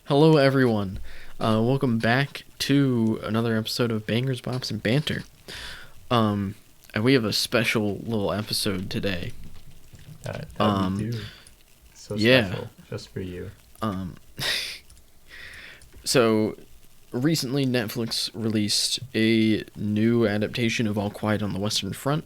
Hello, everyone. Welcome back to another episode of Bangers, Bops, and Banter. And we have a special little episode today. That we do. So yeah. special, just for you. So, recently Netflix released a new adaptation of All Quiet on the Western Front.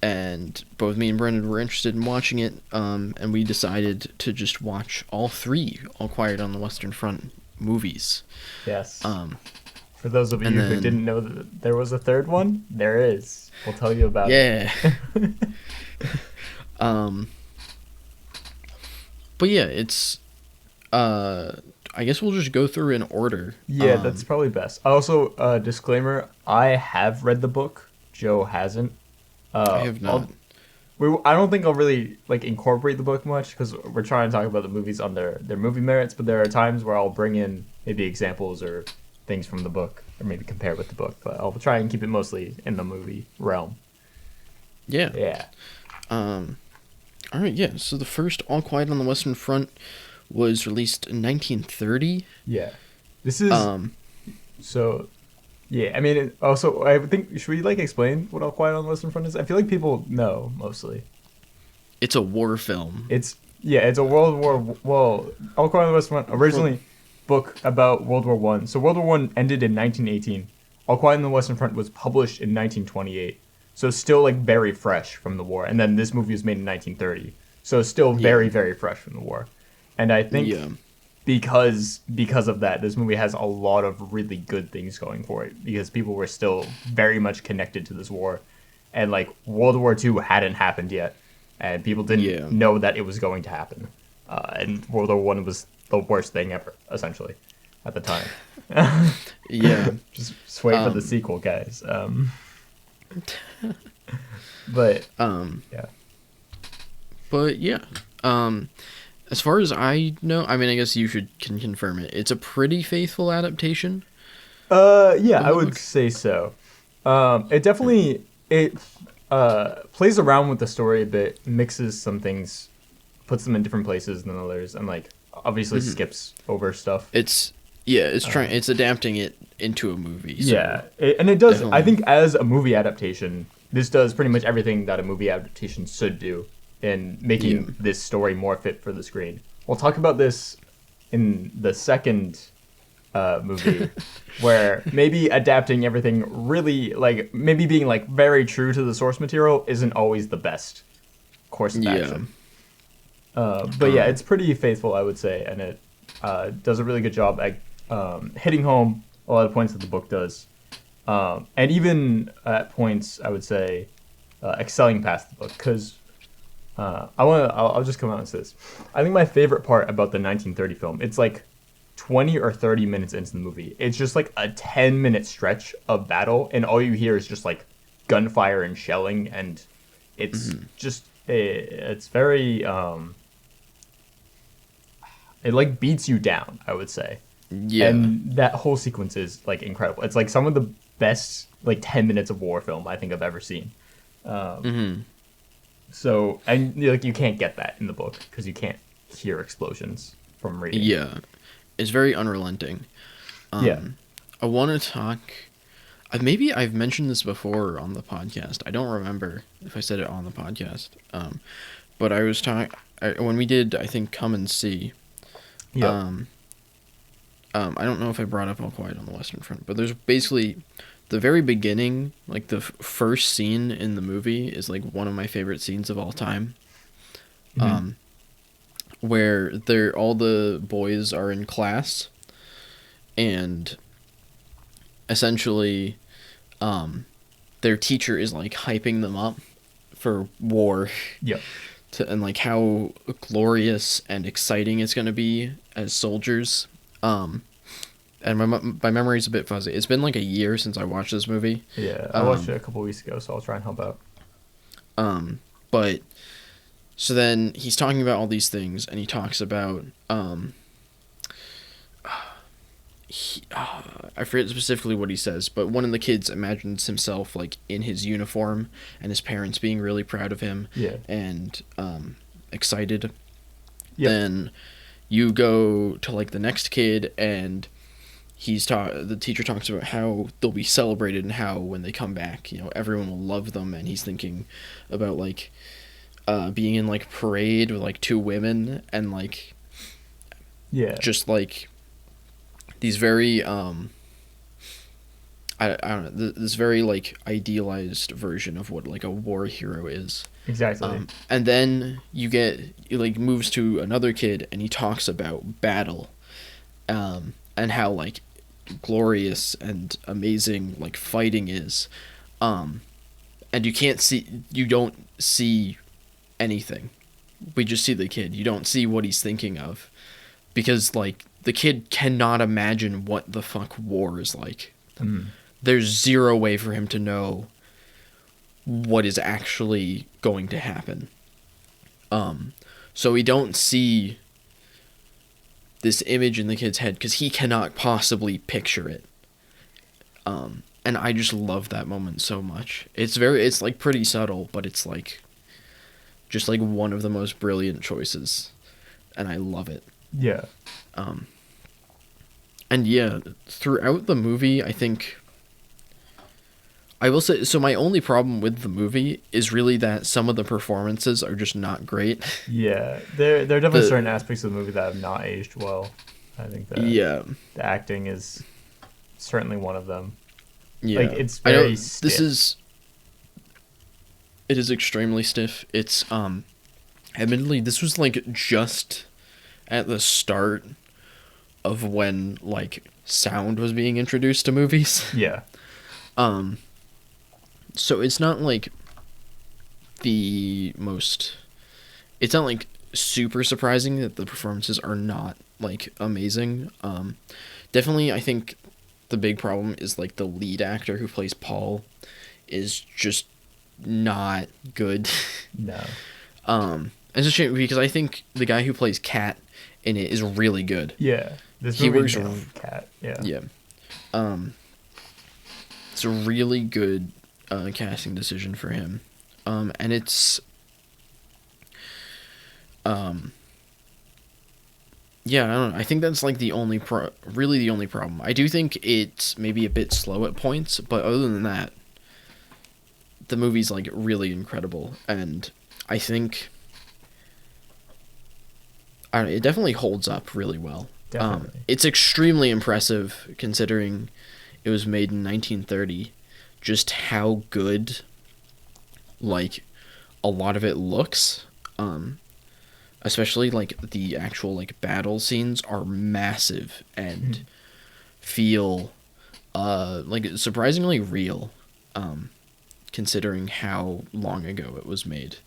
And both me and Brendan were interested in watching it, and we decided to just watch all three All Quiet on the Western Front movies. Yes. For those of you who didn't know that there was a third one, there is. We'll tell you about it. But yeah, it's I guess we'll just go through in order. Yeah, that's probably best. Also, disclaimer, I have read the book. Joe hasn't. I have not. I don't think I'll really incorporate the book much because we're trying to talk about the movies on their movie merits, but there are times where I'll bring in maybe examples or things from the book or maybe compare with the book, but I'll try and keep it mostly in the movie realm. Yeah. All right, yeah. So the first All Quiet on the Western Front was released in 1930. Yeah. This is so yeah, I mean, also, I think, should we, explain what All Quiet on the Western Front is? I feel like people know, mostly. It's a war film. It's a World War, well, All Quiet on the Western Front, originally book about World War One. So World War One ended in 1918. All Quiet on the Western Front was published in 1928. So still, very fresh from the war. And then this movie was made in 1930. So still very, very fresh from the war. And I think... Yeah. Because of that, this movie has a lot of really good things going for it. Because people were still very much connected to this war, and World War II hadn't happened yet, and people didn't know that it was going to happen. And World War One was the worst thing ever, essentially, at the time. Yeah, just wait for the sequel, guys. But yeah. But yeah. As far as I know, I mean, I guess you can confirm it. It's a pretty faithful adaptation. Yeah, I would say so. It definitely plays around with the story a bit, mixes some things, puts them in different places than others, and obviously skips over stuff. It's adapting it into a movie. So yeah, and it does. definitely. I think as a movie adaptation, this does pretty much everything that a movie adaptation should do in making this story more fit for the screen. We'll talk about this in the second movie, where maybe adapting everything really, maybe being very true to the source material isn't always the best course of action. But yeah, it's pretty faithful, I would say, and it does a really good job at hitting home a lot of points that the book does, and even at points, I would say, excelling past the book, because I'll just come out and say this. I think my favorite part about the 1930 film, it's 20 or 30 minutes into the movie. It's just a 10-minute stretch of battle, and all you hear is just gunfire and shelling, and it's just it's very it beats you down, I would say. Yeah. And that whole sequence is incredible. It's some of the best 10 minutes of war film I think I've ever seen. So, and you can't get that in the book because you can't hear explosions from reading. Yeah, it's very unrelenting. Yeah. I want to talk... maybe I've mentioned this before on the podcast. I don't remember if I said it on the podcast. But I was talking... when we did, I think, Come and See. Yeah. I don't know if I brought up All Quiet on the Western Front, but there's basically... the very beginning, the first scene in the movie is one of my favorite scenes of all time. Where all the boys are in class, and essentially, their teacher is hyping them up for war. Yep. And how glorious and exciting it's gonna be as soldiers. And my memory's a bit fuzzy. It's been a year since I watched this movie. Yeah, I watched it a couple weeks ago, so I'll try and help out. But so then he's talking about all these things, and he talks about I forget specifically what he says, but one of the kids imagines himself in his uniform, and his parents being really proud of him. Yeah. And excited. Yep. Then you go to like the next kid, and the teacher talks about how they'll be celebrated and how when they come back, everyone will love them, and he's thinking about like being in like parade with like two women, and like Yeah. just like these very I don't know, this very like idealized version of what like a war hero is. Exactly. And then he like moves to another kid, and he talks about battle, and how like glorious and amazing like fighting is, and you don't see anything. We just see the kid. You don't see what he's thinking of, because like the kid cannot imagine what the fuck war is like. There's zero way for him to know what is actually going to happen. So we don't see this image in the kid's head because he cannot possibly picture it. And I just love that moment so much. It's like pretty subtle, but it's like just like one of the most brilliant choices, and I love it. Yeah. And yeah, throughout the movie, I think I will say, so my only problem with the movie is really that some of the performances are just not great. Yeah. There are definitely certain aspects of the movie that have not aged well. I think that Yeah. the acting is certainly one of them. Yeah. Like, it's very stiff. It is extremely stiff. It's admittedly, this was like just at the start of when like sound was being introduced to movies. Yeah. So it's not like it's not like super surprising that the performances are not like amazing. Definitely I think the big problem is like the lead actor who plays Paul is just not good. No. It's a shame because I think the guy who plays Cat in it is really good. Yeah. He works Cat. Yeah. Yeah. It's a really good casting decision for him. And it's yeah, I don't know. I think that's like the only problem. I do think it's maybe a bit slow at points, but other than that, the movie's like really incredible, and I think it definitely holds up really well. Definitely. It's extremely impressive considering it was made in 1930. Just how good, like, a lot of it looks. Especially like the actual like battle scenes are massive and feel like surprisingly real, considering how long ago it was made.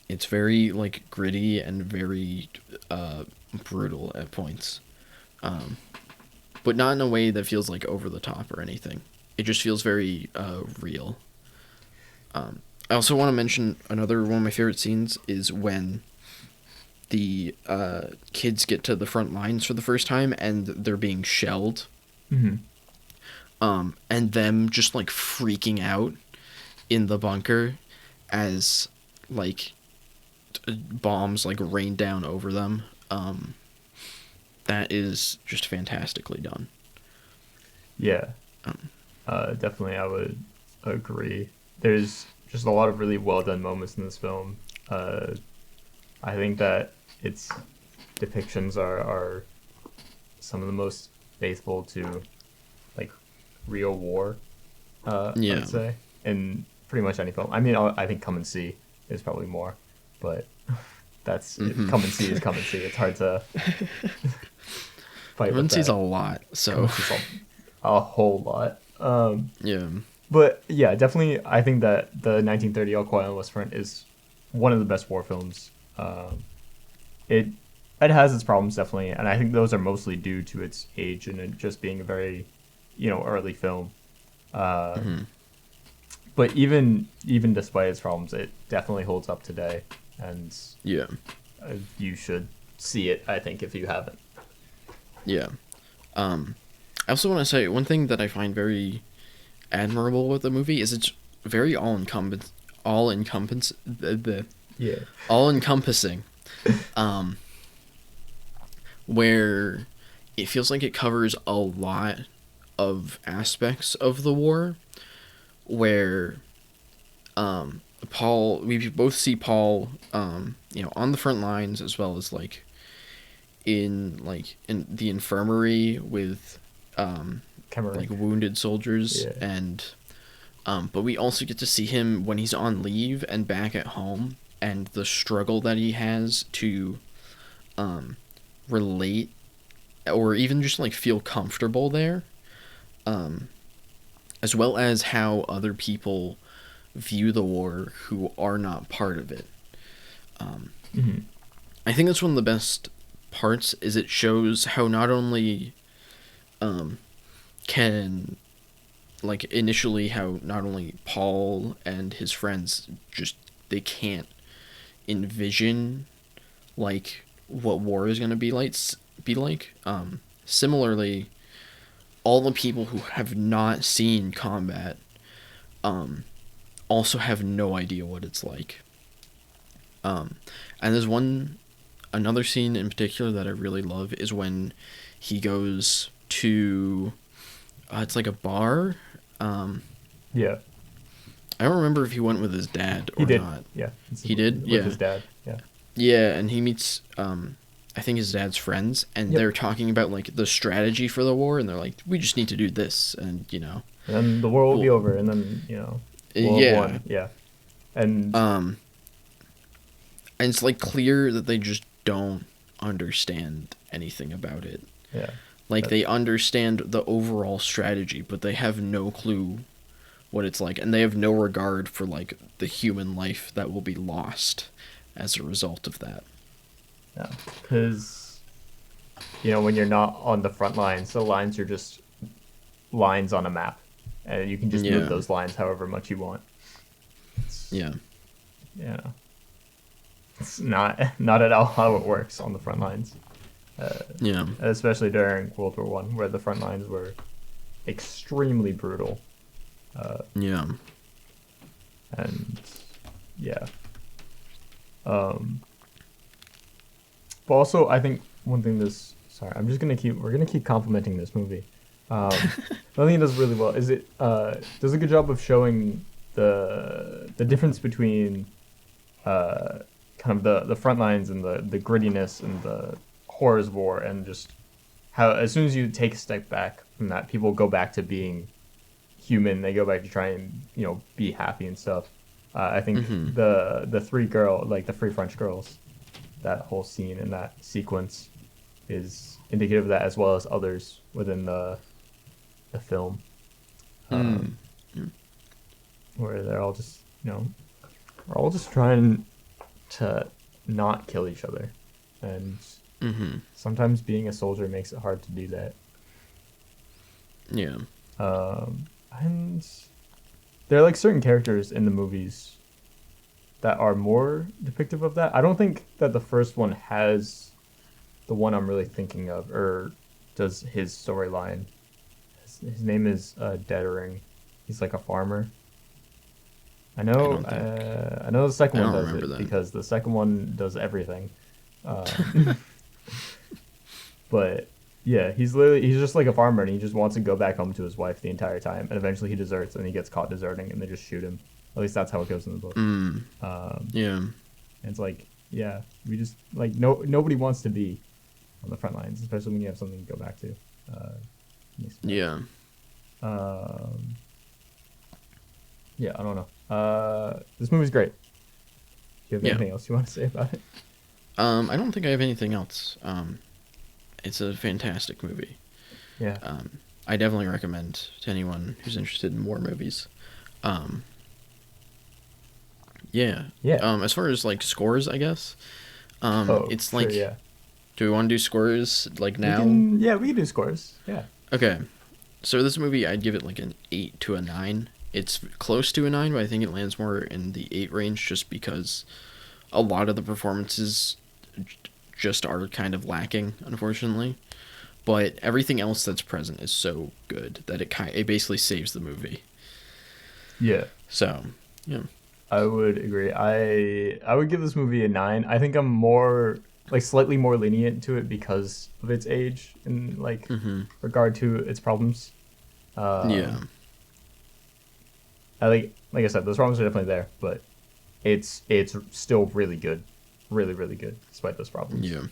It's very like gritty and very brutal at points, but not in a way that feels like over the top or anything. It just feels very real. I also want to mention another one of my favorite scenes is when the kids get to the front lines for the first time and they're being shelled. Mm-hmm. And them just like freaking out in the bunker as like bombs like rain down over them. That is just fantastically done. Yeah. Definitely, I would agree. There's just a lot of really well done moments in this film. I think that its depictions are some of the most faithful to like real war. Yeah. I'd say in pretty much any film. I mean, I think Come and See is probably more, but that's Come and See is Come and See. It's hard to fight. Come and See's a lot, so a whole lot. Yeah. But yeah, definitely, I think that the 1930 All Quiet on the Western Front is one of the best war films. It has its problems definitely, and I think those are mostly due to its age and it just being a very, early film. But even despite its problems, it definitely holds up today, and yeah, you should see it. I think if you haven't. Yeah. I also want to say one thing that I find very admirable with the movie is it's very all encompassing. um, where it feels like it covers a lot of aspects of the war, where Paul, we both see Paul, on the front lines, as well as in the infirmary with Cameron. wounded soldiers, Yeah. and but we also get to see him when he's on leave and back at home, and the struggle that he has to relate, or even just feel comfortable there, as well as how other people view the war who are not part of it. Mm-hmm. I think that's one of the best parts, is it shows how not only can initially how not only Paul and his friends just they can't envision what war is going to be like. Similarly, all the people who have not seen combat also have no idea what it's like. And there's another scene in particular that I really love, is when he goes to it's like a bar. Yeah. I don't remember if he went with his dad He or did. not. Yeah. He did? With Yeah. his dad. Yeah. Yeah, and he meets I think his dad's friends, and Yep. they're talking about the strategy for the war, and they're like, we just need to do this, and And then the war will be Well, over, and then we'll have yeah. won. Yeah. And And it's clear that they just don't understand anything about it. yeah. They understand the overall strategy, but they have no clue what it's like, and they have no regard for the human life that will be lost as a result of that. Yeah. Because when you're not on the front lines, the lines are just lines on a map, and you can just Yeah. move those lines however much you want. Yeah. It's not at all how it works on the front lines. Yeah. Especially during World War One, where the front lines were extremely brutal. Yeah. And yeah. But also, I think one thing we're gonna keep complimenting this movie. One thing it does really well is it does a good job of showing the difference between kind of the front lines and the grittiness and the horrors of war, and just how as soon as you take a step back from that, people go back to being human. They go back to try and be happy and stuff. I think the the three French girls, that whole scene and that sequence is indicative of that, as well as others within the film, where they're all just we're all just trying to not kill each other, and sometimes being a soldier makes it hard to do that. Yeah. And there are certain characters in the movies that are more depictive of that. I don't think that the first one has the one I'm really thinking of, or does his storyline. His name is Dettering. He's like a farmer. I know the second one does it that. because the second one does everything. But yeah, he's just like a farmer, and he just wants to go back home to his wife the entire time, and eventually he deserts, and he gets caught deserting, and they just shoot him. At least that's how it goes in the book. Yeah. And it's we just nobody wants to be on the front lines, especially when you have something to go back to. Yeah. Yeah, I don't know. This movie's great. Do you have anything else you want to say about it? I don't think I have anything else. It's a fantastic movie. Yeah. I definitely recommend to anyone who's interested in more movies. Yeah. As far as scores, I guess. It's sure, yeah. Do we want to do scores now? We can do scores. Yeah. Okay. So this movie, I'd give it an 8 to a 9. It's close to a 9, but I think it lands more in the 8 range, just because a lot of the performances just are kind of lacking, unfortunately. But everything else that's present is so good that it basically saves the movie. Yeah. So, yeah. I would agree. I would give this movie a 9. I think I'm more like slightly more lenient to it because of its age in like Mm-hmm. regard to its problems. Yeah. Um, I like I said, those problems are definitely there, but it's still really good, really really good despite those problems. Yeah.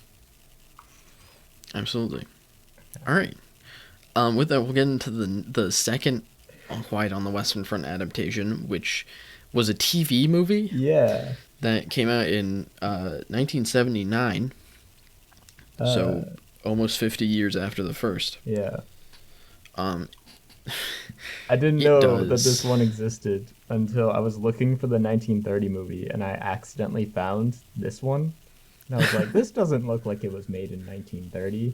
Absolutely. All right. With that, we'll get into the second All Quiet on the Western Front adaptation, which was a TV movie Yeah. that came out in 1979, so Uh, almost 50 years after the first. yeah. Um, I didn't it know that this does. one existed until I was looking for the 1930 movie and I accidentally found this one. And I was like, this doesn't look like it was made in 1930.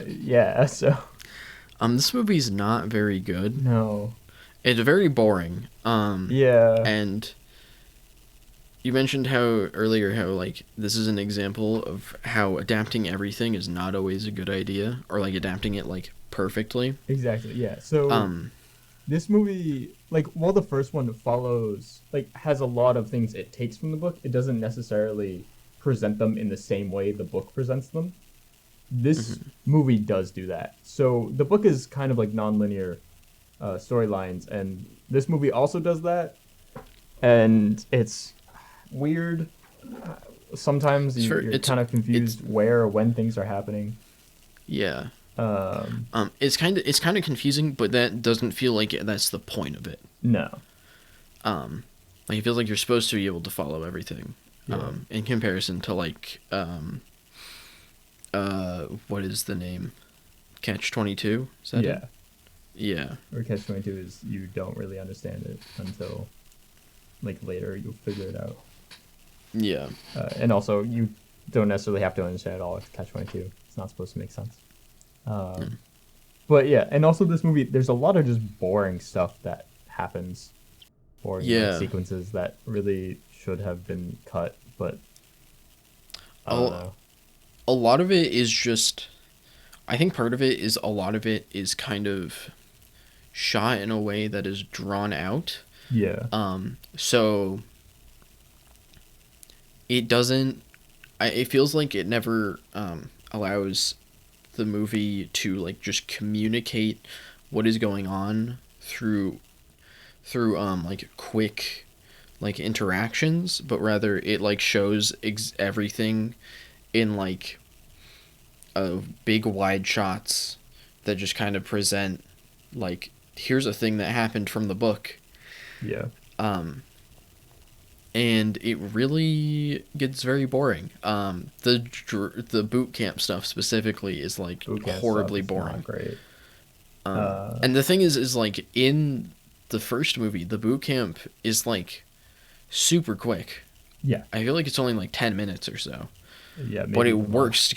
Yeah, so This movie's not very good. no. It's very boring. Yeah. And you mentioned how earlier how like this is an example of how adapting everything is not always a good idea, or like adapting it like perfectly. Exactly. Yeah. So Um, this movie, like, while the first one follows, like, has a lot of things it takes from the book, it doesn't necessarily present them in the same way the book presents them. This mhm. movie does do that. So the book is kind of like non-linear storylines, and this movie also does that. And it's weird. Sometimes It's very, you're kind of it's confused where or when things are happening. yeah. Um, It's kind of confusing, but that doesn't feel like that's the point of it. no. Um, like it feels like you're supposed to be able to follow everything. Yeah. In comparison to like what is the name? Catch 22? Is that it? Yeah. Yeah. Or Catch 22 is you don't really understand it until like later you'll figure it out. Yeah. And also you don't necessarily have to understand it all to Catch 22. It's not supposed to make sense. Um, but yeah, and also this movie, there's a lot of just boring stuff that happens, boring like Yeah. sequences that really should have been cut, but I don't A, know. a lot of it is just I think part of it is a lot of it is kind of shot in a way that is drawn out. Yeah, So it doesn't. It feels like it never allows the movie to like just communicate what is going on through like quick like interactions, but rather it like shows everything in like big wide shots that just kind of present like here's a thing that happened from the book. yeah. um and it really gets very boring. The boot camp stuff specifically is like Boot camp stuff horribly is not boring. great. Uh, And the thing is like in the first movie, the boot camp is like super quick. yeah, I feel like it's only like 10 minutes or so, yeah, but maybe it even more. works.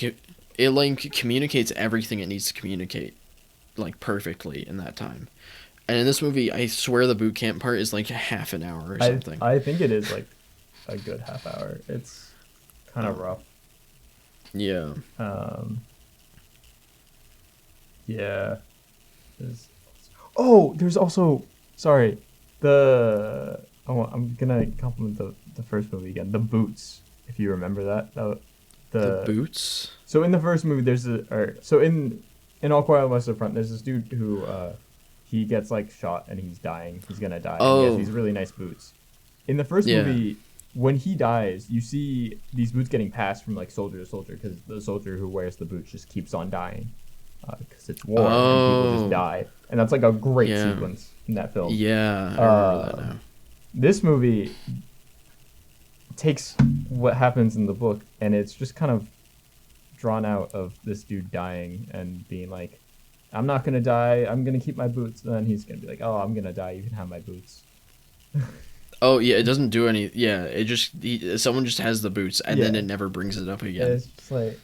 It like communicates everything it needs to communicate like perfectly in that time. And in this movie, I swear the boot camp part is like half an hour or I something. I think it is like a good half hour. It's kind of Um, rough. yeah. Um, yeah. There's, oh, there's also sorry, the I'm gonna compliment the first movie again. The boots, if you remember that. The The boots. so in the first movie, there's a or so in All Quiet on the Western Front, there's this dude who he gets like shot and he's dying. He's gonna die, and he has Oh, these really nice boots. In the first yeah. movie, when he dies, you see these boots getting passed from like soldier to soldier because the soldier who wears the boots just keeps on dying because it's war and people just Oh, die, and that's like a great yeah. sequence in that film. Yeah, I remember that Um, now. this movie takes what happens in the book and it's just kind of drawn out of this dude dying and being like, I'm not gonna die, I'm gonna keep my boots, and then he's gonna be like, oh, I'm gonna die, you can have my boots. Oh, yeah, it doesn't do any. Yeah, it just someone just has the boots and then Yeah, it never brings it up and again. it's just like,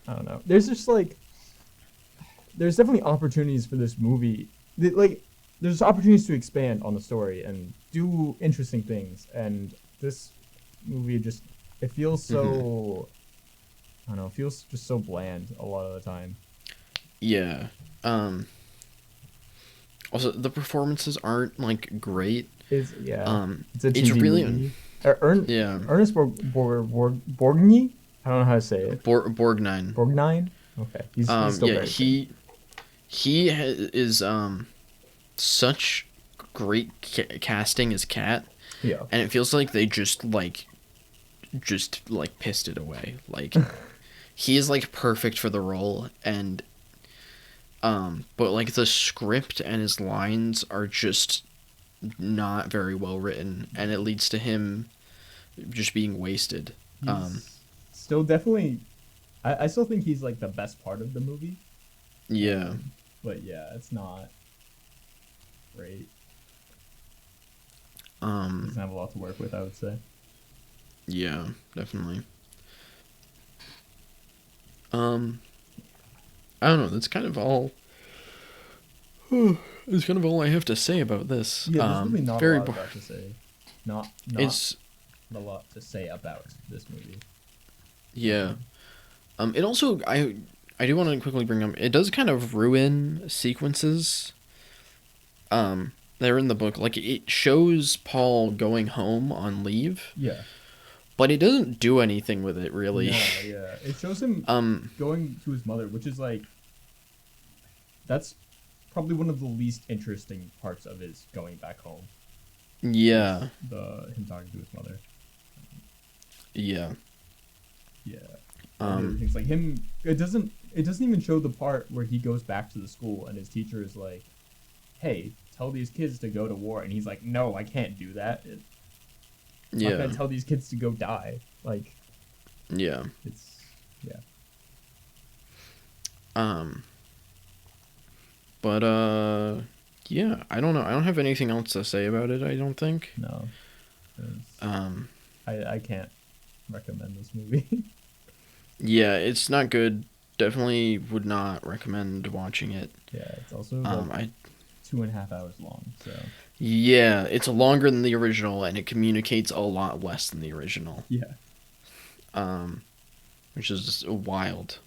I don't know. There's just like, there's definitely opportunities for this movie. Like, there's opportunities to expand on the story and do interesting things, and this movie just it feels Hmm. so I don't know, it feels just so bland a lot of the time. Yeah. Um, Also, the performances aren't like great. It's yeah, Um, it's a it's cheesy really movie. yeah. Ernest Borgnine. I don't know how to say it. Borgnine. Borgnine. Okay, he's still Yeah, very good. is such great casting as Cat, Yeah. and it feels like they just like pissed it away. Like he is like perfect for the role, and but like the script and his lines are just not very well written, and it leads to him just being wasted. Um, He's still definitely. I still think he's like the best part of the movie. yeah. But yeah, it's not great. Um, Doesn't have a lot to work with, I would say. yeah, definitely. Um, I don't know. That's kind of all. That's kind of all I have to say about this. Yeah, there's really not a Very. lot about to say. Not It's a lot to say about this movie. yeah. Um, It also I do want to quickly bring up. It does kind of ruin sequences. That are in the book. Like it shows Paul going home on leave, yeah. but it doesn't do anything with it really. No, yeah. It shows him um. going to his mother, which is like that's probably one of the least interesting parts of his going back home. Yeah. The him talking to his mother. Yeah. Yeah. All the other things like him it doesn't even show the part where he goes back to the school and his teacher is like, "Hey, tell these kids to go to war." And he's like, "No, I can't do that. I'm not Yeah. going to tell these kids to go die." Like Yeah. it's yeah. Um. But yeah. I don't know. I don't have anything else to say about it. I don't think. No. 'Cause Um. I can't recommend this movie. Yeah. It's not good. Definitely would not recommend watching it. Yeah, it's also I 2.5 hours long, so Yeah, it's longer than the original, and it communicates a lot less than the original. yeah. Um, which is just wild.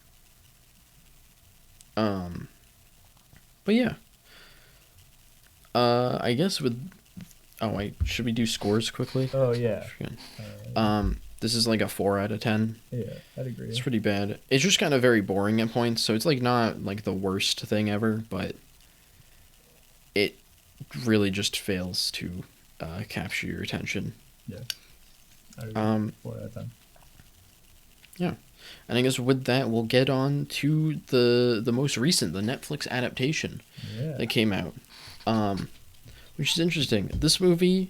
Um, but yeah. I guess with oh wait, should we do scores quickly? Oh yeah. This is like a 4 out of 10. Yeah, I'd agree. It's pretty bad. It's just kind of very boring at points, so it's like not like the worst thing ever, but it really just fails to capture your attention. Yeah. I'd agree. 4 out of 10. Yeah. And I guess with that, we'll get on to the most recent, the Netflix adaptation Yeah. that came out, which is interesting. This movie,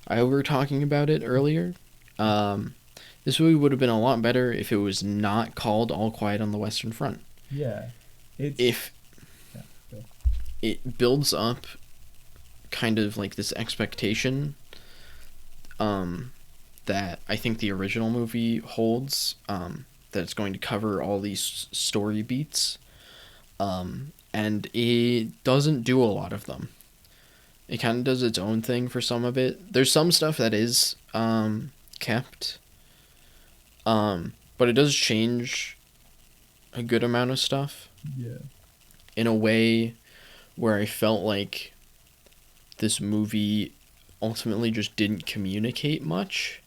we were talking about it earlier. This movie would have been a lot better if it was not called All Quiet on the Western Front. Yeah. It's If yeah, go. it builds up kind of like this expectation that I think the original movie holds, that it's going to cover all these story beats, and it doesn't do a lot of them. It kind of does its own thing for some of it. There's some stuff that is kept, but it does change a good amount of stuff Yeah. in a way where I felt like this movie ultimately just didn't communicate much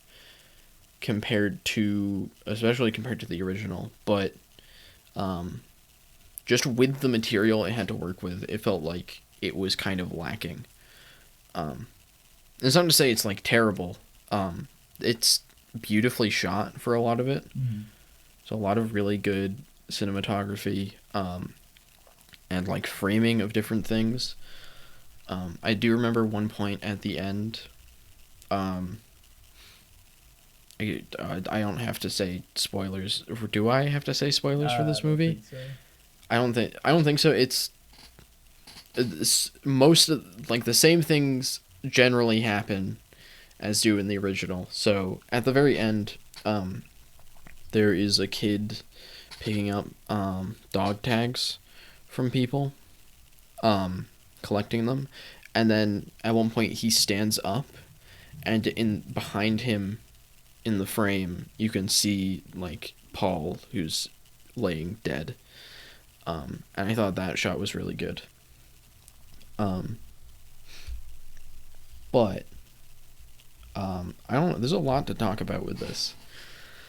especially compared to the original, but just with the material it had to work with, it felt like it was kind of lacking. It's not to say it's like terrible. It's beautifully shot for a lot of it. Mm-hmm. So a lot of really good cinematography, and like framing of different things. I do remember one point at the end. I don't have to say spoilers. Do I have to say spoilers for this movie? I don't think so. It's most of like the same things generally happen as do in the original. So at the very end, there is a kid picking up dog tags from people, collecting them, and then at one point he stands up, and in behind him, in the frame, you can see like Paul, who's laying dead. And I thought that shot was really good. Um, but I don't know. There's a lot to talk about with this.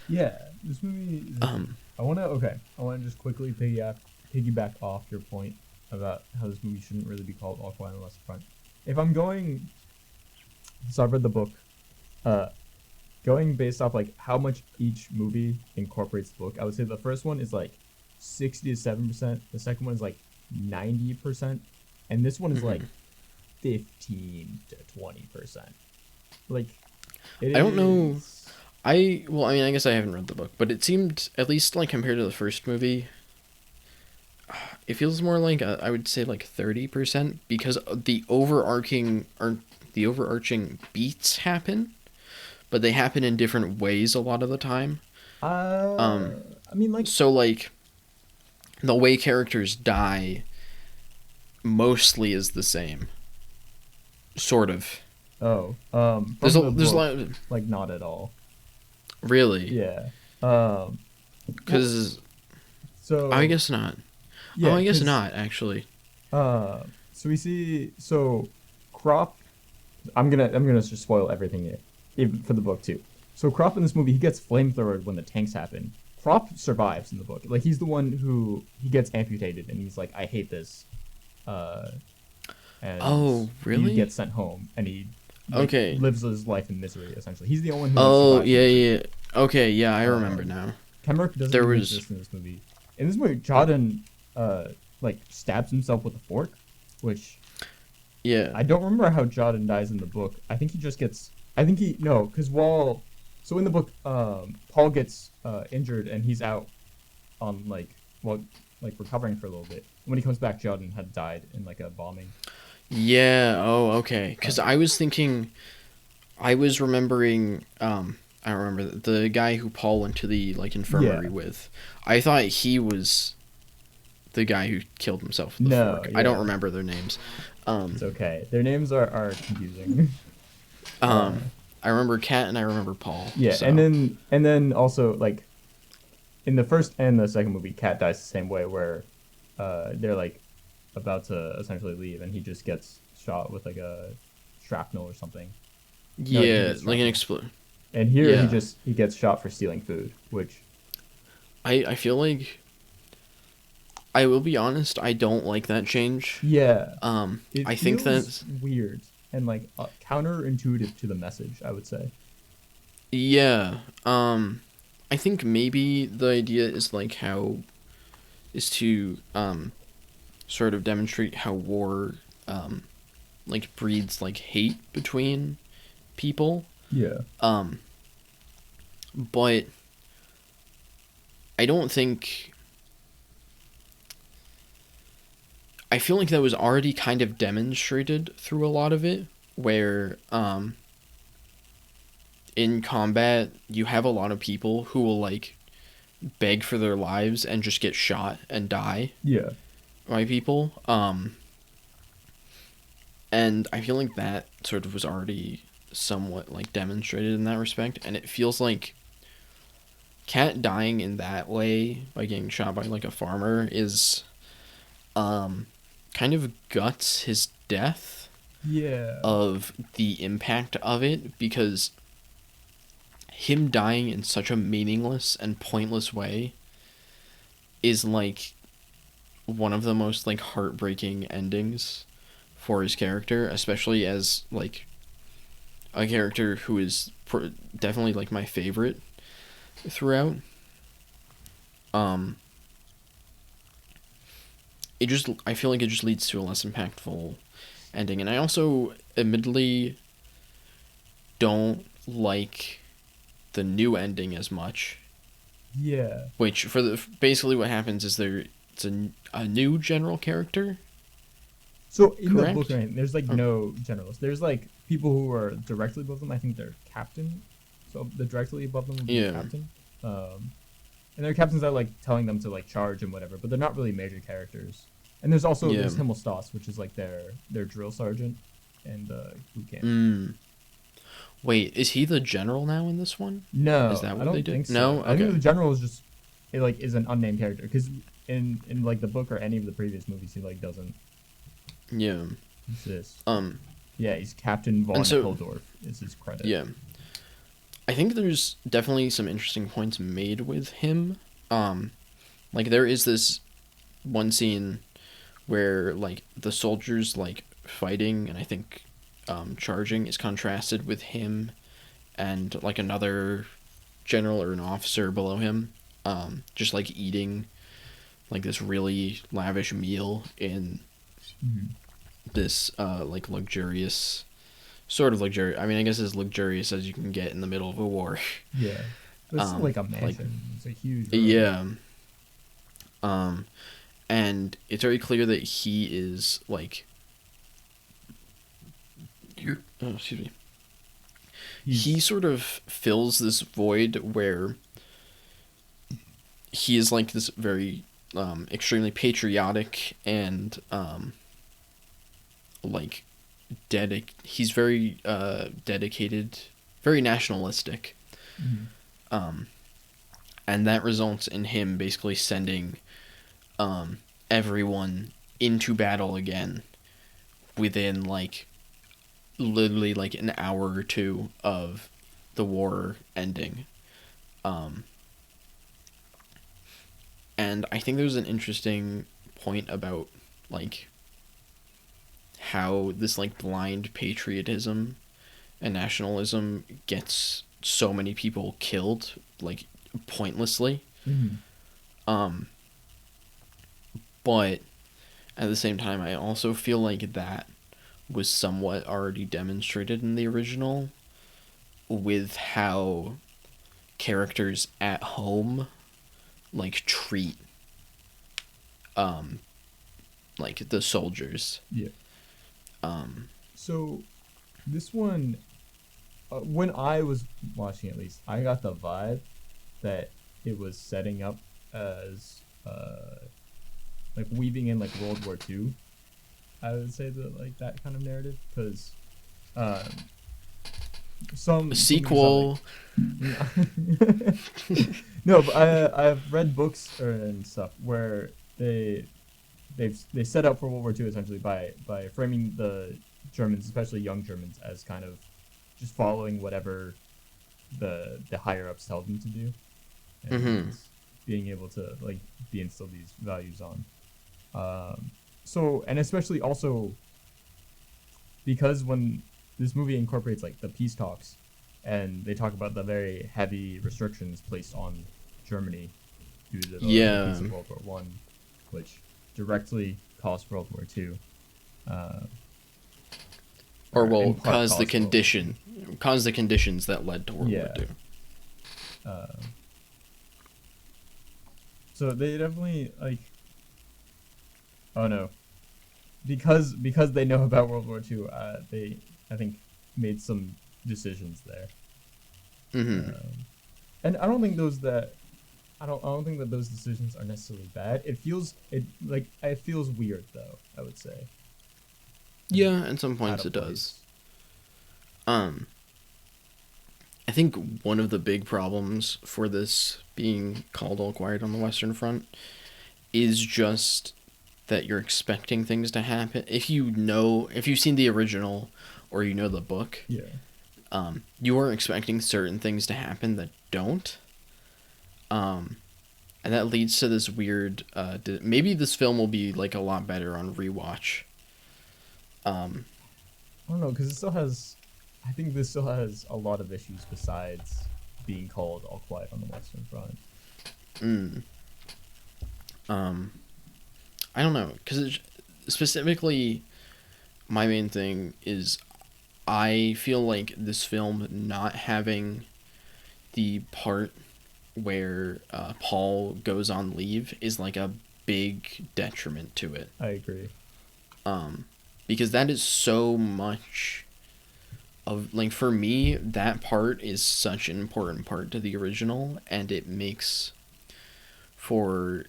Yeah, this movie. Um, I want to just quickly piggyback off your point about how this movie shouldn't really be called All Quiet on the Western Front. If I'm going, so I've read the book. Uh, Going based off like how much each movie incorporates the book, I would say the first one is like 60 to 7%. The second one is like 90%, and this one is like 15 to 20%. Like, it I don't know. is. I mean, I guess I haven't read the book, but it seemed, at least like compared to the first movie, it feels more like I would say like 30% because the overarching beats happen, but they happen in different ways a lot of the time. Uh, Um, I mean, like, so like the way characters die mostly is the same, sort of. from the There's a book, lot, like, not at all. really, Yeah. Um, well, because I so guess not. Oh, yeah, I guess because not actually. so we see Crop. I'm gonna just spoil everything here, even for the book too. So Crop in this movie, he gets flamethrowered when the tanks happen. Crop survives in the book. Like, he's the one who he gets amputated, and he's like, I hate this. Uh, and Oh, he really? gets sent home, and he like Okay. lives his life in misery. Essentially, he's the only one who like Oh, survives in yeah, the group. yeah. Okay, yeah, I remember Um, now. Kenrick doesn't There even was, exist in this movie. In this movie, Jordan like stabs himself with a fork, which yeah, I don't remember how Jordan dies in the book. I think he just gets. I think he no, because while so in the book, Paul gets injured and he's out on like recovering for a little bit. When he comes back, Jordan had died in like a bombing. yeah. Oh, okay. Because Uh, I was thinking, I was remembering. I don't remember the guy who Paul went to the like infirmary yeah, with. I thought he was the guy who killed himself with the no, fork. I don't yeah, remember their names. it's Um, okay. Their names are confusing. uh, um, I remember Kat and I remember Paul. yeah, and So then also like in the first and the second movie, Kat dies the same way, where they're like about to essentially leave, and he just gets shot with like a shrapnel or something. No, he yeah, gets like an shrapnel. explode. And here Yeah, he gets shot for stealing food, which I feel like I will be honest. I don't like that change. yeah, it I think feels that weird and like counterintuitive to the message, I would say. yeah. I think maybe the idea is like how is to sort of demonstrate how war um like breeds like hate between people. Yeah. Um, but I don't think I feel like that was already kind of demonstrated through a lot of it, where in combat you have a lot of people who will like beg for their lives and just get shot and die Yeah. by people. And I feel like that sort of was already somewhat like demonstrated in that respect, and it feels like Cat dying in that way by getting shot by like a farmer is kind of guts his death Yeah. of the impact of it, because him dying in such a meaningless and pointless way is like one of the most like heartbreaking endings for his character, especially as like a character who is definitely like my favorite throughout. Um, it just I feel like it just leads to a less impactful ending, and I also admittedly don't like the new ending as much. Yeah. Which for the basically what happens is it's a new general character, So in the book, correct? right, there's like Or, no generals. There's like people who are directly above them. I think they're captain. So the directly above them would be the yeah, captain. And their captains are like telling them to like charge and whatever, but they're not really major characters. And there's also yeah. there's Himmelstas, which is like their drill sergeant, and who can. Mm. Wait, is he the general now in this one? Is No, that I what they don't did? think so. No. I think Okay. the general is just it like is an unnamed character because in like the book or any of the previous movies he like doesn't. Yeah. This. Um, Yeah, he's Captain and von so Hildorf is his credit. yeah, I think there's definitely some interesting points made with him. Um, like there is this one scene where like the soldiers like fighting and I think charging is contrasted with him and like another general or an officer below him, just like eating like this really lavish meal in Mm-hmm. this like luxurious sort of luxurious. I mean, I guess as luxurious as you can get in the middle of a war. Yeah, but it's still like a Like mansion. It's a huge room. yeah, um, and it's very clear that he is like, oh, excuse me. He He's sort of fills this void where he is like this very extremely patriotic and like he's very dedicated, very nationalistic, mm-hmm. um, and that results in him basically sending everyone into battle again within like literally like an hour or two of the war ending. Um, and I think there's an interesting point about like how this like blind patriotism and nationalism gets so many people killed like pointlessly. Mm-hmm. Um, but at the same time, I also feel like that was somewhat already demonstrated in the original with how characters at home like treat um like the soldiers. Yeah. Um, So this one, when I was watching, at least, I got the vibe that it was setting up as like weaving in like World War II. I would say that like that kind of narrative because um, a some movies are like sequel. no, but I've read books and stuff where they set up for World War II essentially by framing the Germans, especially young Germans, as kind of just following whatever the higher ups tell them to do, Mm-hmm. and being able to like de-instill these values on. So and especially also because when this movie incorporates like the peace talks, and they talk about the very heavy restrictions placed on Germany due to the Yeah. Peace of World War One, which directly caused World War Two, uh, Or or in will part cause the caused World War Two. conditions that led to World War Yeah. II. Uh, so they definitely like. Oh no, because they know about World War Two, they I think made some decisions there. Mm-hmm. And I don't think I don't think that those decisions are necessarily bad. It feels weird though, I would say. Yeah, at some Out points of it does. place. Um, I think one of the big problems for this being called All Quiet on the Western Front is just that you're expecting things to happen. If you've seen the original or you know the book, Yeah. you are expecting certain things to happen that don't. Um, and that leads to this weird. Maybe this film will be like a lot better on rewatch. Um, I don't know because it still has. I think this still has a lot of issues besides being called All Quiet on the Western Front. mm, um, I don't know because specifically, my main thing is I feel like this film not having the part where Paul goes on leave is like a big detriment to it. I agree. Um, because that is so much of like for me that part is such an important part to the original, and it makes for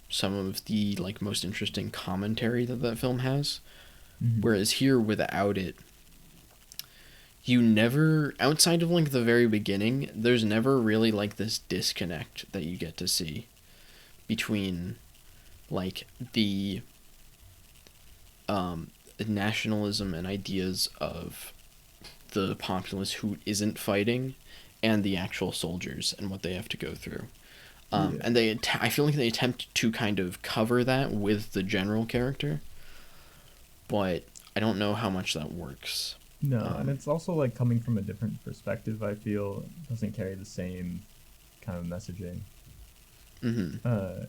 some of the like most interesting commentary that that film has. Mm-hmm. Whereas here, without it, you never outside of like the very beginning, there's never really like this disconnect that you get to see between like the nationalism and ideas of the populace who isn't fighting, and the actual soldiers and what they have to go through. Yeah. And I feel like they attempt to kind of cover that with the general character, but I don't know how much that works. No, and it's also like coming from a different perspective. I feel it doesn't carry the same kind of messaging. Mm-hmm.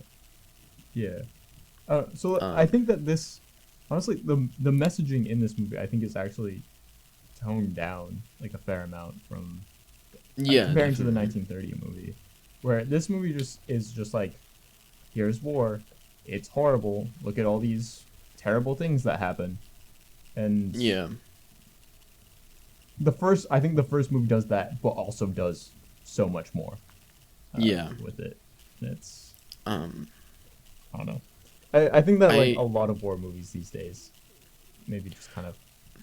Yeah. So I Um, think that this, honestly, the messaging in this movie, I think is actually toned down like a fair amount from yeah, comparing to the definitely. 1930 movie, where this movie just is just like, here's war, it's horrible. Look at all these terrible things that happen, and Yeah, I think the first movie does that, but also does so much more yeah. with it. It's Um, I don't know. I think that like a I lot of war movies these days maybe just kind of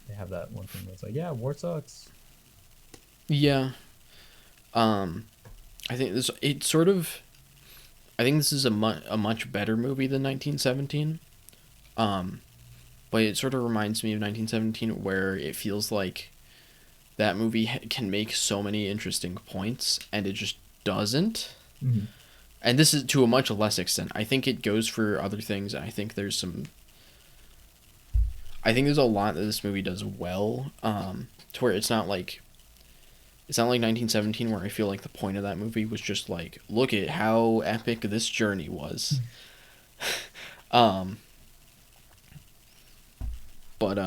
they have that one thing that's like, yeah, war sucks. yeah. Um, I think this it sort of. I think this is a much better movie than 1917. Um, but it sort of reminds me of 1917, where it feels like that movie can make so many interesting points, and it just doesn't. Mm-hmm. And this is to a much less extent. I think it goes for other things. I think there's some. I think there's a lot that this movie does well. To where it's not like 1917, where I feel like the point of that movie was just like, look at how epic this journey was. Um, but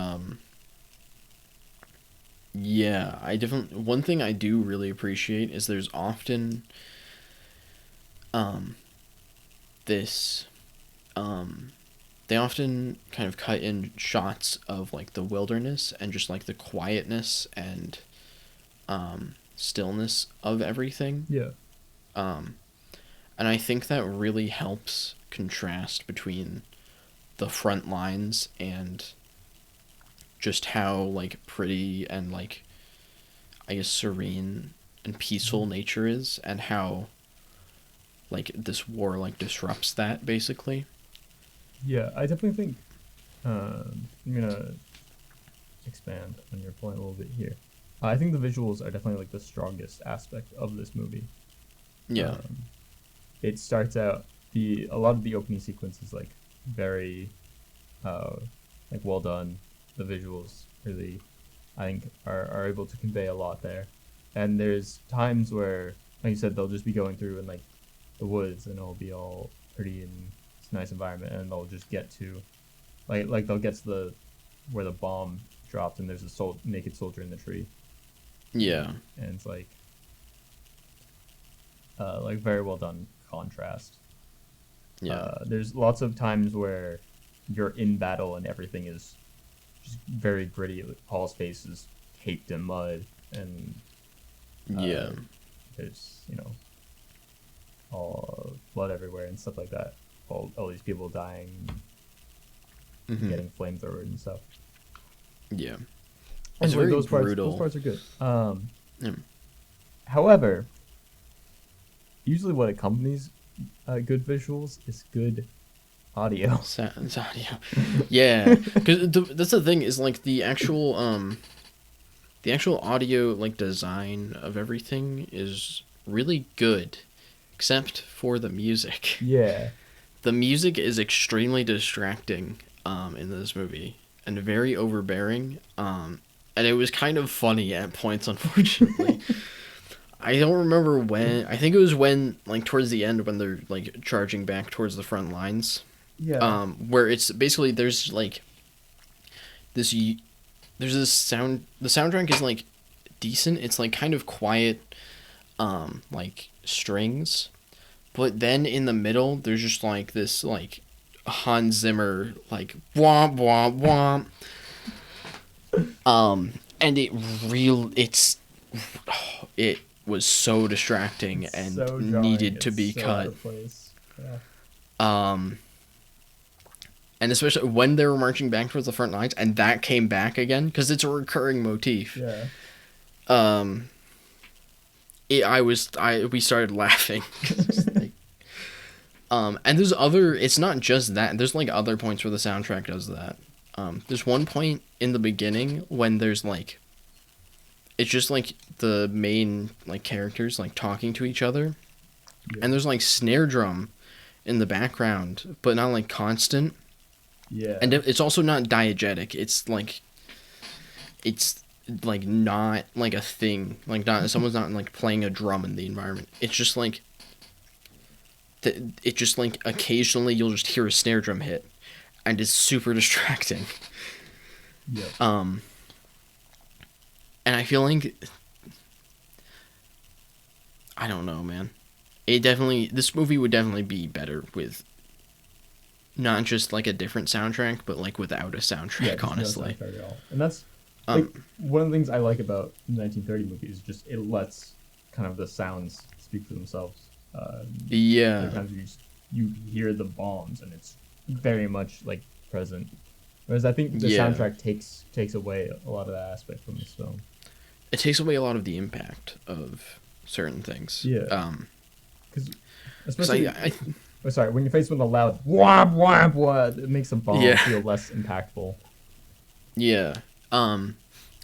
yeah, I definitely one thing I do really appreciate is there's often um this um they often kind of cut in shots of like the wilderness and just like the quietness and stillness of everything. Yeah. Um and I think that really helps contrast between the front lines and just how like pretty and like I guess serene and peaceful nature is, and how like this war like disrupts that basically. Yeah, I definitely think I'm gonna expand on your point a little bit here. I think the visuals are definitely like the strongest aspect of this movie. Yeah. Um, it starts out the a lot of the opening sequence is like very uh, like well done. The visuals really, I think, are able to convey a lot there. And there's times where, like you said, they'll just be going through in like the woods, and it'll be all pretty and it's a nice environment, and they'll just get to like they'll get to the where the bomb dropped, and there's a naked soldier in the tree, Yeah. and it's like very well done contrast. Yeah. There's lots of times where you're in battle and everything is just very gritty. Like Paul's face is caked in mud, and Yeah. there's all blood everywhere and stuff like that. All these people dying, Hmm. getting flamethrowered and stuff. Yeah. And It's very those brutal. parts are good. Yeah. However, usually what accompanies good visuals is good audio. Sounds audio. Yeah, because that's the thing is like the actual audio like design of everything is really good, except for the music. Yeah, The music is extremely distracting in this movie and very overbearing. And it was kind of funny at points, unfortunately. I don't remember when. I think it was when, like, towards the end when they're like charging back towards the front lines. yeah, Where it's basically this there's this sound. The soundtrack is like decent. It's like kind of quiet, like strings, but then in the middle there's just like this like Hans Zimmer like womp womp womp. And it was so distracting it's and so jarring. needed to It's be so out cut. of place. Yeah, Um, and especially when they were marching back towards the front lines, and that came back again because it's a recurring motif. yeah, Um, we started laughing. Like, and there's other. It's not just that. There's like other points where the soundtrack does that. There's one point in the beginning when there's like, it's just like the main like characters like talking to each other, Yeah. and there's like snare drum in the background, but not like constant, Yeah. and it's also not diegetic. It's like not like a thing, like not someone's not like playing a drum in the environment. It's just like it just like occasionally you'll just hear a snare drum hit, and it's super distracting. Yeah. And I feel like, I don't know, man. This movie would definitely be better with not just like a different soundtrack, but like without a soundtrack, just honestly. no soundtrack at all. And that's like one of the things I like about the 1930 movies is just it lets kind of the sounds speak for themselves. Yeah. Sometimes you hear the bombs and it's very much like present. Whereas I think the soundtrack takes away a lot of that aspect from this film. It takes away a lot of the impact of certain things. Yeah. Because especially, sorry, when you're faced with a loud whap whap whap, it makes a bomb feel less impactful. Yeah. And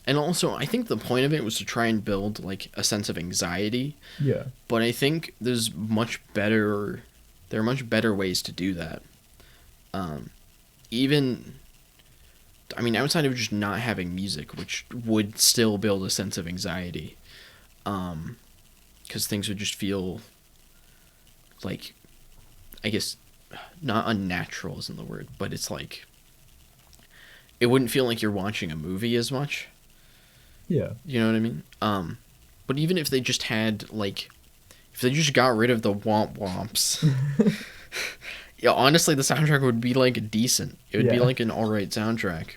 also, I think the point of it was to try and build like a sense of anxiety. Yeah. But I think there are much better ways to do that. Even, I mean, outside of just not having music, which would still build a sense of anxiety. Because things would just feel like, I guess, not unnatural isn't the word, but it's like, it wouldn't feel like you're watching a movie as much. Yeah. You know what I mean? But even if they just had, like, if they just got rid of the womp womps, yeah, honestly, the soundtrack would be, like, decent. It would be, like, an alright soundtrack.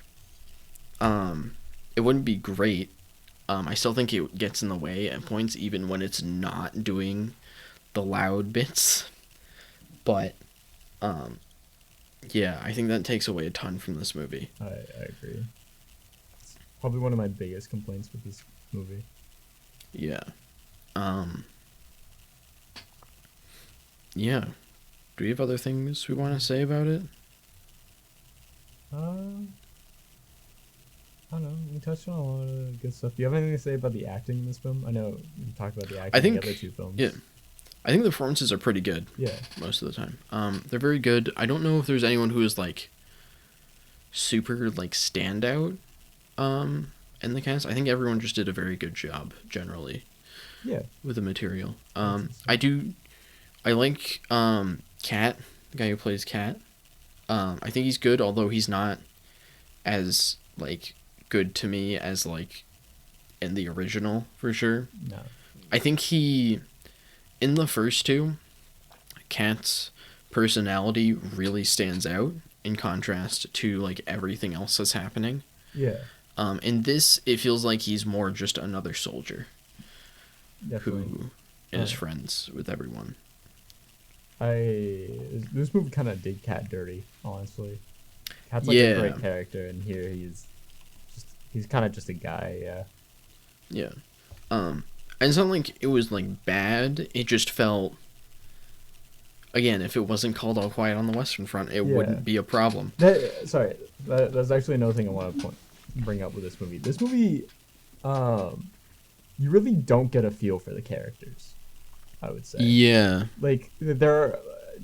It wouldn't be great. I still think it gets in the way at points, even when it's not doing the loud bits. But, yeah, I think that takes away a ton from this movie. I agree. It's probably one of my biggest complaints with this movie. Yeah. Yeah. Do we have other things we want to say about it? I don't know. We touched on a lot of good stuff. Do you have anything to say about the acting in this film? I know we talked about the acting in the other two films. Yeah. I think the performances are pretty good. Yeah. Most of the time. They're very good. I don't know if there's anyone who is like super like standout in the cast. I think everyone just did a very good job generally. Yeah. With the material. I like Cat, the guy who plays Cat. I think he's good, although he's not as like good to me as like in the original for sure. No. I think in the first two, Cat's personality really stands out in contrast to like everything else that's happening. Yeah. In this, it feels like he's more just another soldier. Definitely. Who is friends with everyone. This movie kind of did Cat dirty, honestly. Cat's like a great character, and here he's kind of just a guy. Yeah. Yeah. And it's not like it was like bad. It just felt, again, if it wasn't called All Quiet on the Western Front, it wouldn't be a problem. That's actually another thing I want to bring up with this movie. This movie, you really don't get a feel for the characters, I would say. Yeah. Like they're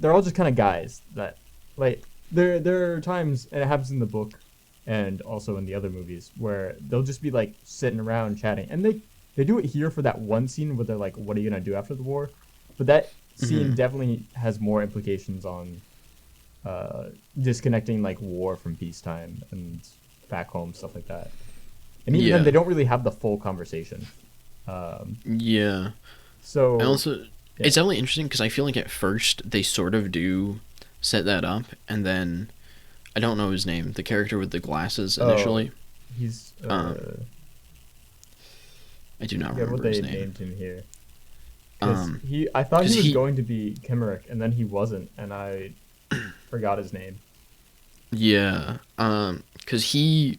all just kind of guys that like there are times, and it happens in the book and also in the other movies, where they'll just be like sitting around chatting, and they do it here for that one scene where they're like, what are you gonna do after the war? But that scene definitely has more implications on disconnecting like war from peacetime and back home, stuff like that. And even then, they don't really have the full conversation. Yeah. So and also, it's definitely interesting because I feel like at first they sort of do set that up, and then I don't know his name, the character with the glasses initially. He's I do not remember his name. What they named him here. I thought he was going to be Kimmerick, and then he wasn't, and I forgot his name. Yeah, because he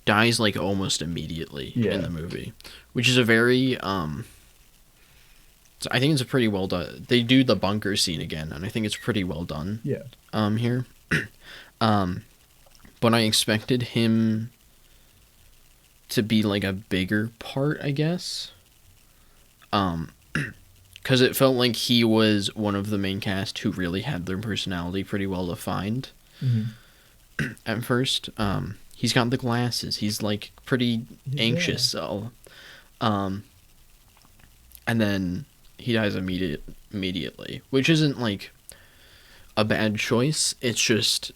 dies like almost immediately in the movie, which is a very I think it's a pretty well done. They do the bunker scene again, and I think it's pretty well done. Yeah. Here, but I expected him to be like a bigger part, I guess. Because it felt like he was one of the main cast who really had their personality pretty well defined at first. He's got the glasses. He's like pretty anxious, so. And then he dies immediately, which isn't like a bad choice. It's just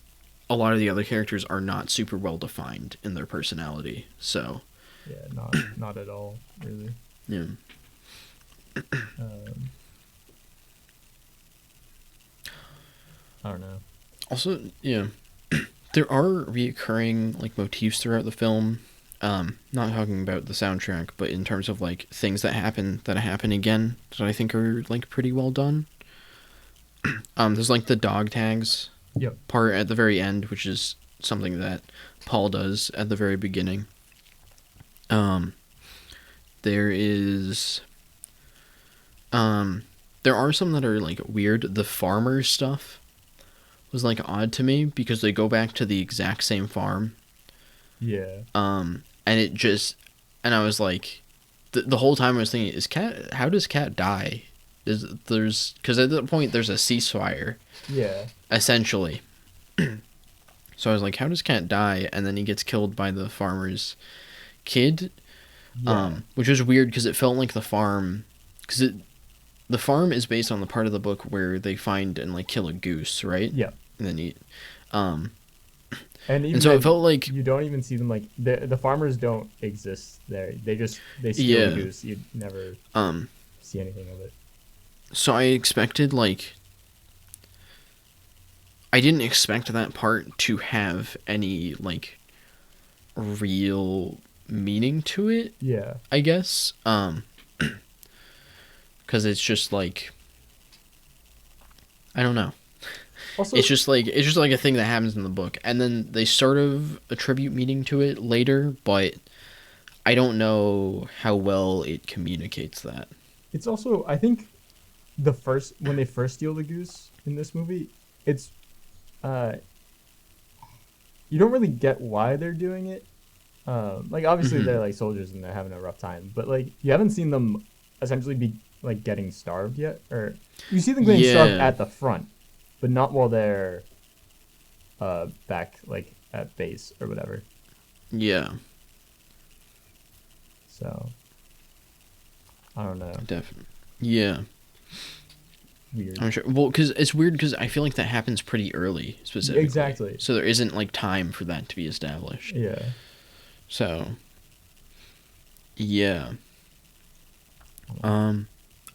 a lot of the other characters are not super well defined in their personality, so. Yeah, not at all, really. Yeah. I don't know. Also, yeah, there are reoccurring like motifs throughout the film. Not talking about the soundtrack, but in terms of like things that happen again that I think are like pretty well done. There's like the dog tags part at the very end, which is something that Paul does at the very beginning. There is there are some that are like weird. The farmer stuff was like odd to me because they go back to the exact same farm. Yeah. And it just, and I was like, the whole time I was thinking, how does Cat die? Because at that point there's a ceasefire. Yeah. Essentially. So I was like, how does Cat die? And then he gets killed by the farmer's kid. Yeah. Which was weird because it felt like the farm is based on the part of the book where they find and like kill a goose, right? Yeah. And then eat. And so it felt like you don't even see them, like the farmers don't exist there. They steal the goose. You never see anything of it. So I expected like I didn't expect that part to have any like real meaning to it. Yeah. I guess. Because it's just like I don't know. Also, it's just like a thing that happens in the book, and then they sort of attribute meaning to it later, but I don't know how well it communicates that. It's also, I think, when they first steal the goose in this movie, it's you don't really get why they're doing it. Like obviously they're like soldiers and they're having a rough time, but like you haven't seen them essentially be like getting starved yet, or you see them getting starved at the front. But not while they're back, like, at base or whatever. Yeah. So, I don't know. Definitely. Yeah. Weird. I'm sure. Well, because it's weird because I feel like that happens pretty early, specifically. Exactly. So there isn't, like, time for that to be established. Yeah. So, yeah. I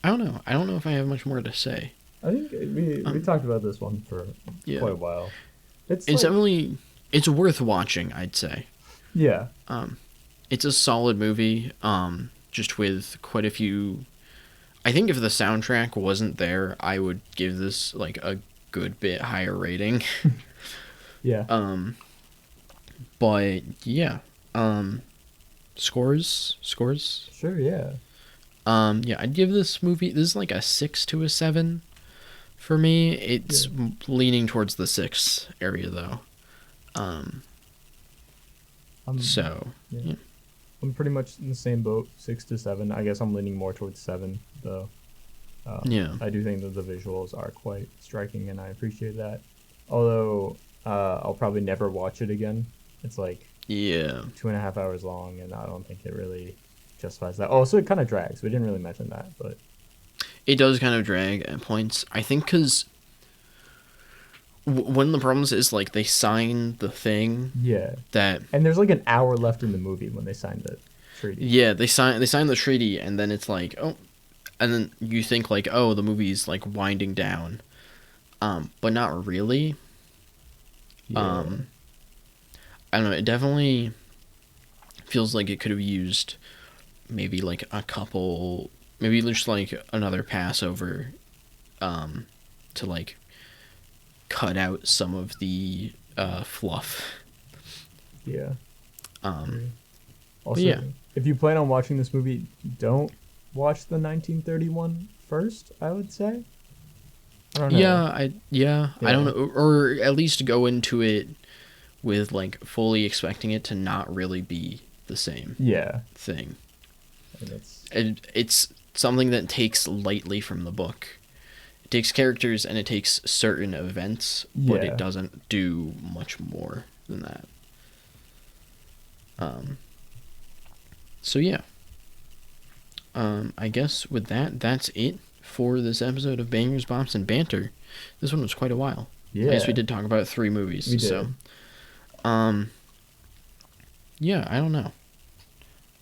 don't know. I don't know if I have much more to say. I think we talked about this one for quite a while. It's definitely it's worth watching, I'd say. Yeah. It's a solid movie. Just with quite a few. I think if the soundtrack wasn't there, I would give this like a good bit higher rating. Yeah. But yeah. Scores. Sure. Yeah. Yeah, I'd give this movie. This is like a 6 to a 7. For me, it's leaning towards the 6 area, though. So, yeah. I'm pretty much in the same boat, 6 to 7. I guess I'm leaning more towards 7, though. Yeah. I do think that the visuals are quite striking, and I appreciate that. Although, I'll probably never watch it again. It's like 2.5 hours long, and I don't think it really justifies that. Oh, so it kind of drags. We didn't really mention that, but... It does kind of drag at points. I think because one of the problems is like they sign the thing. Yeah. That and there's like an hour left in the movie when they sign the treaty. Yeah, they sign the treaty, and then it's like and then you think like the movie's like winding down, but not really. Yeah. I don't know. It definitely feels like it could have used maybe like a couple. Maybe just like another Passover, to like cut out some of the fluff. Yeah. Also, yeah. If you plan on watching this movie, don't watch the 1931 first, I would say. I don't know. I don't know, or at least go into it with like fully expecting it to not really be the same Yeah. thing. And it's It's something that takes lightly from the book. It takes characters and it takes certain events, but Yeah. it doesn't do much more than that. So yeah. I guess with that, that's it for this episode of Bangers, Bops, and Banter. This one was quite a while. Yeah. I guess we did talk about 3 movies. We did. So, yeah, I don't know.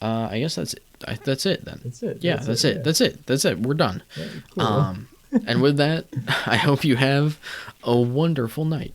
I guess that's it. That's it then. That's it. Yeah, that's it. Yeah. That's it. We're done. Yeah, cool. And with that, I hope you have a wonderful night.